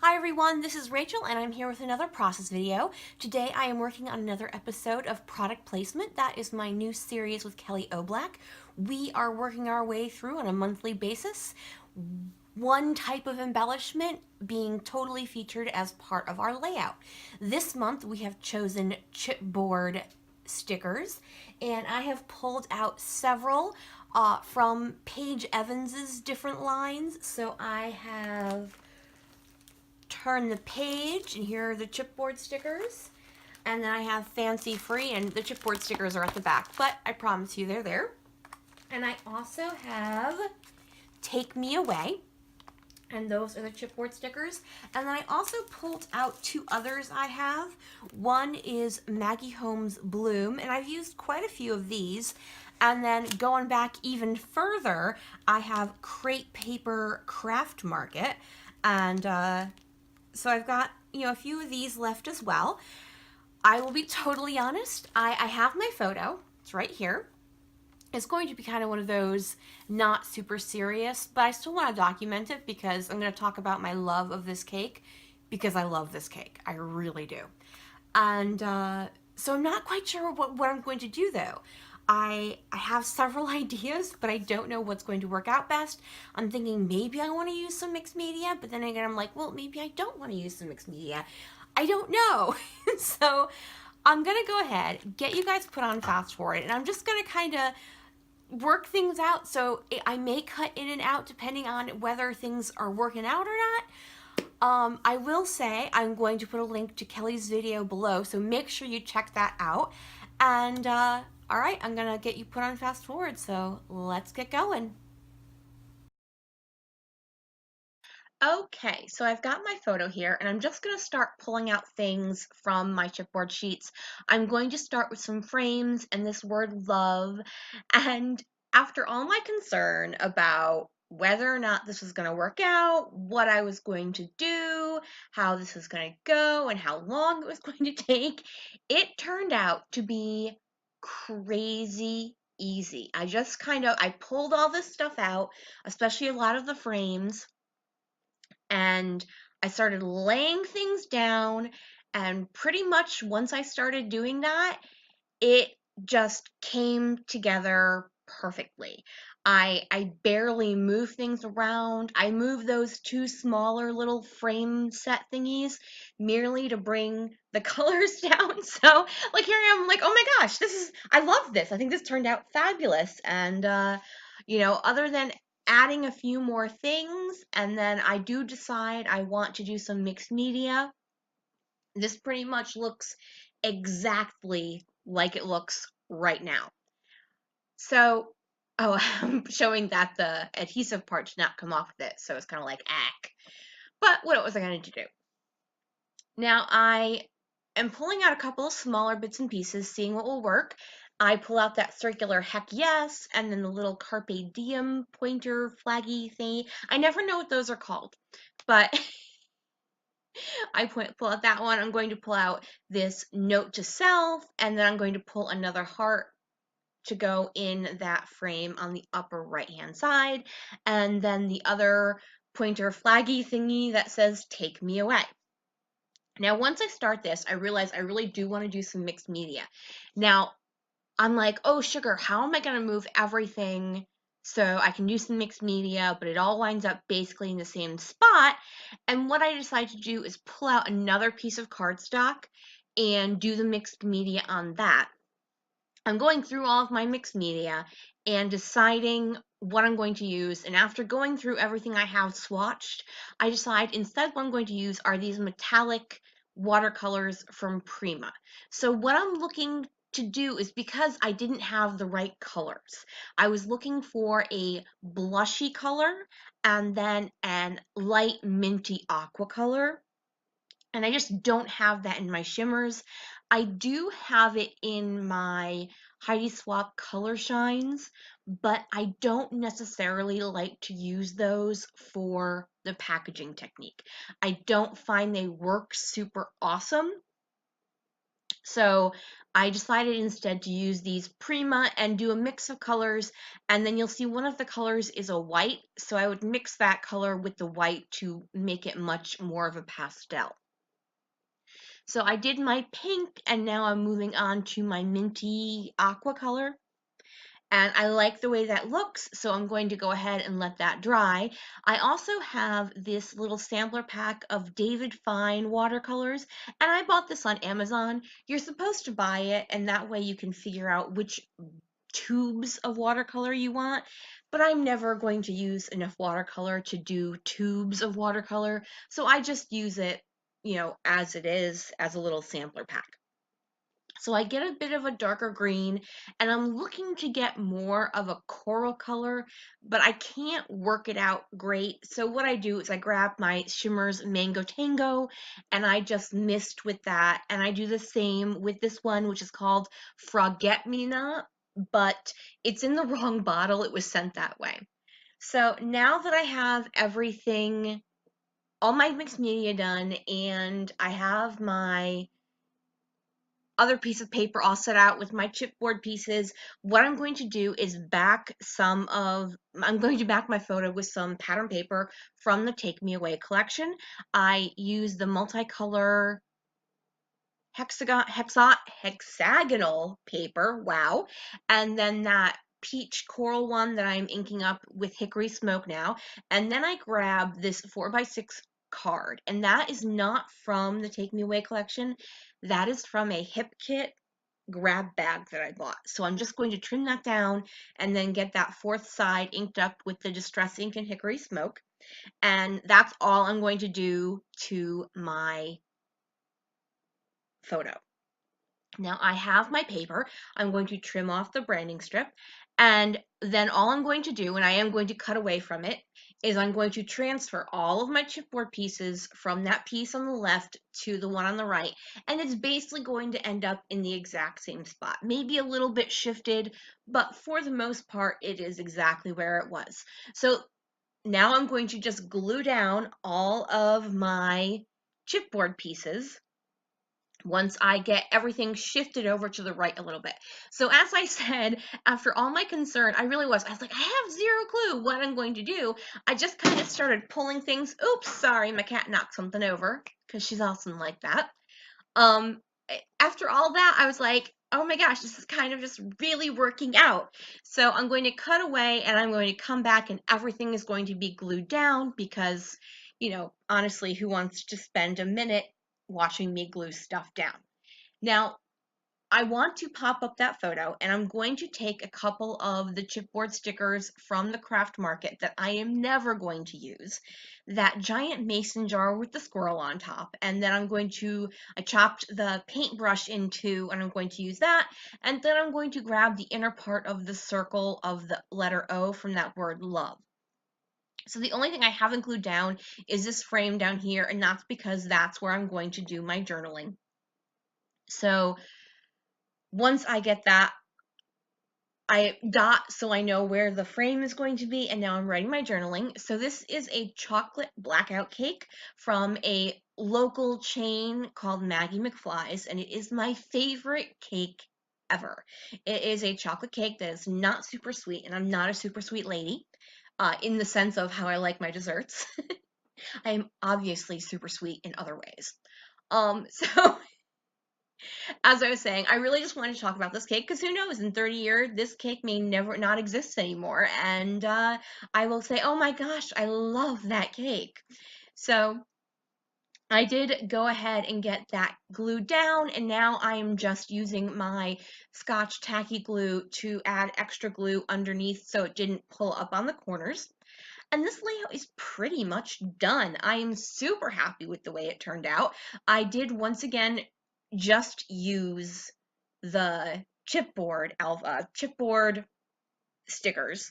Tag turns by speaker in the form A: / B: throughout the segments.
A: Hi everyone, this is Rachel and I'm here with another process video. Today I am working on another episode of product placement. That is my new series with Kelly Oblak. We are working our way through on a monthly basis, one type of embellishment being totally featured as part of our layout. This month we have chosen chipboard stickers, and I have pulled out several from Paige Evans's different lines. So I have turn the page, and here are the chipboard stickers. And then I have Fancy Free, and the chipboard stickers are at the back, but I promise you they're there. And I also have Take Me Away, and those are the chipboard stickers. And then I also pulled out two others I have. One is Maggie Holmes Bloom, and I've used quite a few of these. And then going back even further, I have Crepe Paper Craft Market, and so I've got, a few of these left as well. I will be totally honest. I have my photo. It's right here. It's going to be kind of one of those not super serious, but I still want to document it because I'm going to talk about my love of this cake because I love this cake. I really do. And so I'm not quite sure what I'm going to do though. I have several ideas, but I don't know what's going to work out best. I'm thinking maybe I want to use some mixed media, but then again, I'm like, well, maybe I don't want to use some mixed media. I don't know. So I'm going to go ahead, get you guys put on fast forward, and I'm just going to kind of work things out. So I may cut in and out depending on whether things are working out or not. I will say I'm going to put a link to Kelly's video below, so make sure you check that out. And all right, I'm gonna get you put on fast forward, so let's get going. Okay, so I've got my photo here, and I'm just going to start pulling out things from my chipboard sheets. I'm going to start with some frames and this word love. And after all my concern about whether or not this was going to work out, what I was going to do, how this was going to go, and how long it was going to take, it turned out to be crazy easy. I pulled all this stuff out, especially a lot of the frames, and I started laying things down. And pretty much once I started doing that, it just came together perfectly. I barely move things around. I moved those two smaller little frame set thingies merely to bring the colors down. So like here I am, like, oh my gosh, I love this. I think this turned out fabulous. And other than adding a few more things, and then I do decide I want to do some mixed media, this pretty much looks exactly like it looks right now. So, oh, I'm showing that the adhesive part did not come off with it, so it's kind of like, ack. But what was I going to do? Now, I am pulling out a couple of smaller bits and pieces, seeing what will work. I pull out that circular heck yes, and then the little carpe diem pointer flaggy thingy. I never know what those are called, but pull out that one. I'm going to pull out this note to self, and then I'm going to pull another heart to go in that frame on the upper right hand side, and then the other pointer flaggy thingy that says take me away. Now once I start this, I realize I really do want to do some mixed media. Now I'm like, oh sugar, how am I going to move everything so I can do some mixed media, but it all winds up basically in the same spot? And what I decided to do is pull out another piece of cardstock and do the mixed media on that. I'm going through all of my mixed media and deciding what I'm going to use. And after going through everything I have swatched, I decide instead what I'm going to use are these metallic watercolors from Prima. So what I'm looking to do is, because I didn't have the right colors, I was looking for a blushy color and then an light minty aqua color. And I just don't have that in my shimmers. I do have it in my Heidi Swapp color shines, but I don't necessarily like to use those for the packaging technique. I don't find they work super awesome. So I decided instead to use these Prima and do a mix of colors, and then you'll see one of the colors is a white, so I would mix that color with the white to make it much more of a pastel. So I did my pink, and now I'm moving on to my minty aqua color. And I like the way that looks, so I'm going to go ahead and let that dry. I also have this little sampler pack of David Fine watercolors, and I bought this on Amazon. You're supposed to buy it, and that way you can figure out which tubes of watercolor you want, but I'm never going to use enough watercolor to do tubes of watercolor, so I just use it, as it is, as a little sampler pack. So I get a bit of a darker green, and I'm looking to get more of a coral color, but I can't work it out great. So what I do is I grab my Shimmers Mango Tango, and I just mist with that, and I do the same with this one, which is called Forget Me Not, but it's in the wrong bottle. It was sent that way. So now that I have everything, all my mixed media done, and I have my other piece of paper all set out with my chipboard pieces, what I'm going to do is I'm going to back my photo with some pattern paper from the Take Me Away collection. I use the multicolor hexagonal paper, wow, and then that peach coral one that I'm inking up with hickory smoke now, and then I grab this 4x6 card, and that is not from the Take Me Away collection. That is from a Hip Kit grab bag that I bought. So I'm just going to trim that down and then get that fourth side inked up with the Distress ink and hickory smoke, and that's all I'm going to do to my photo. Now I have my paper. I'm going to trim off the branding strip, and then all I'm going to do, and I am going to cut away from it, is I'm going to transfer all of my chipboard pieces from that piece on the left to the one on the right, and it's basically going to end up in the exact same spot. Maybe a little bit shifted, but for the most part, it is exactly where it was. So now I'm going to just glue down all of my chipboard pieces once I get everything shifted over to the right a little bit. So as I said, after all my concern, I was like, I have zero clue what I'm going to do. I just kind of started pulling things. Oops, sorry, my cat knocked something over because she's awesome like that. Um, After all that, I was like, oh my gosh, this is kind of just really working out. So I'm going to cut away, and I'm going to come back, and everything is going to be glued down because, honestly, who wants to spend a minute watching me glue stuff down? Now, I want to pop up that photo, and I'm going to take a couple of the chipboard stickers from the craft market that I am never going to use, that giant mason jar with the squirrel on top, and then I chopped the paintbrush in two, and I'm going to use that, and then I'm going to grab the inner part of the circle of the letter O from that word love. So the only thing I haven't glued down is this frame down here, and that's because that's where I'm going to do my journaling. So once I get that, I dot so I know where the frame is going to be, and now I'm writing my journaling. So this is a chocolate blackout cake from a local chain called Maggie McFly's, and it is my favorite cake ever. It is a chocolate cake that is not super sweet, and I'm not a super sweet lady in the sense of how I like my desserts. I am obviously super sweet in other ways. So as I was saying, I really just wanted to talk about this cake because who knows, in 30 years, this cake may never not exist anymore. And I will say, oh my gosh, I love that cake. So I did go ahead and get that glued down, and now I am just using my Scotch tacky glue to add extra glue underneath so it didn't pull up on the corners. And this layout is pretty much done. I am super happy with the way it turned out. I did once again just use the chipboard stickers.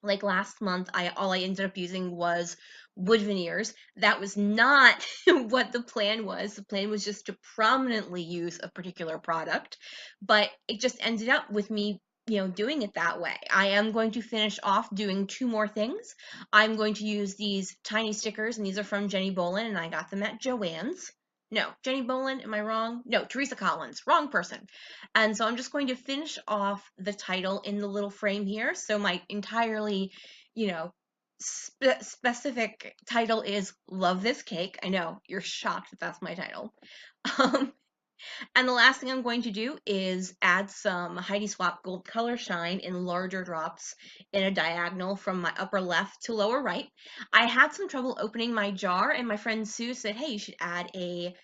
A: Like last month, all I ended up using was wood veneers. That was not what the plan was. The plan was just to prominently use a particular product, but it just ended up with me doing it that way. I am going to finish off doing two more things. I'm going to use these tiny stickers, and these are from Jenny Bolin, and I got them at Joann's. No, Jenny Boland, am I wrong? No, Teresa Collins, wrong person. And so I'm just going to finish off the title in the little frame here. So my entirely, you know, specific title is Love This Cake. I know, you're shocked that that's my title. Um, and the last thing I'm going to do is add some Heidi Swap Gold Color Shine in larger drops in a diagonal from my upper left to lower right. I had some trouble opening my jar, and my friend Sue said, hey, you should add a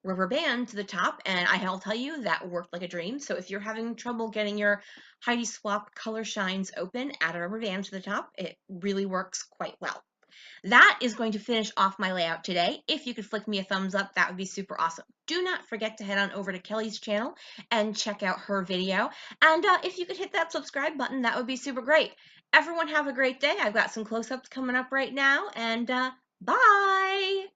A: rubber band to the top, and I'll tell you that worked like a dream. So if you're having trouble getting your Heidi Swap Color Shines open, add a rubber band to the top. It really works quite well. That is going to finish off my layout today. If you could flick me a thumbs up, that would be super awesome. Do not forget to head on over to Kelly's channel and check out her video. And if you could hit that subscribe button, that would be super great. Everyone have a great day. I've got some close-ups coming up right now, and bye!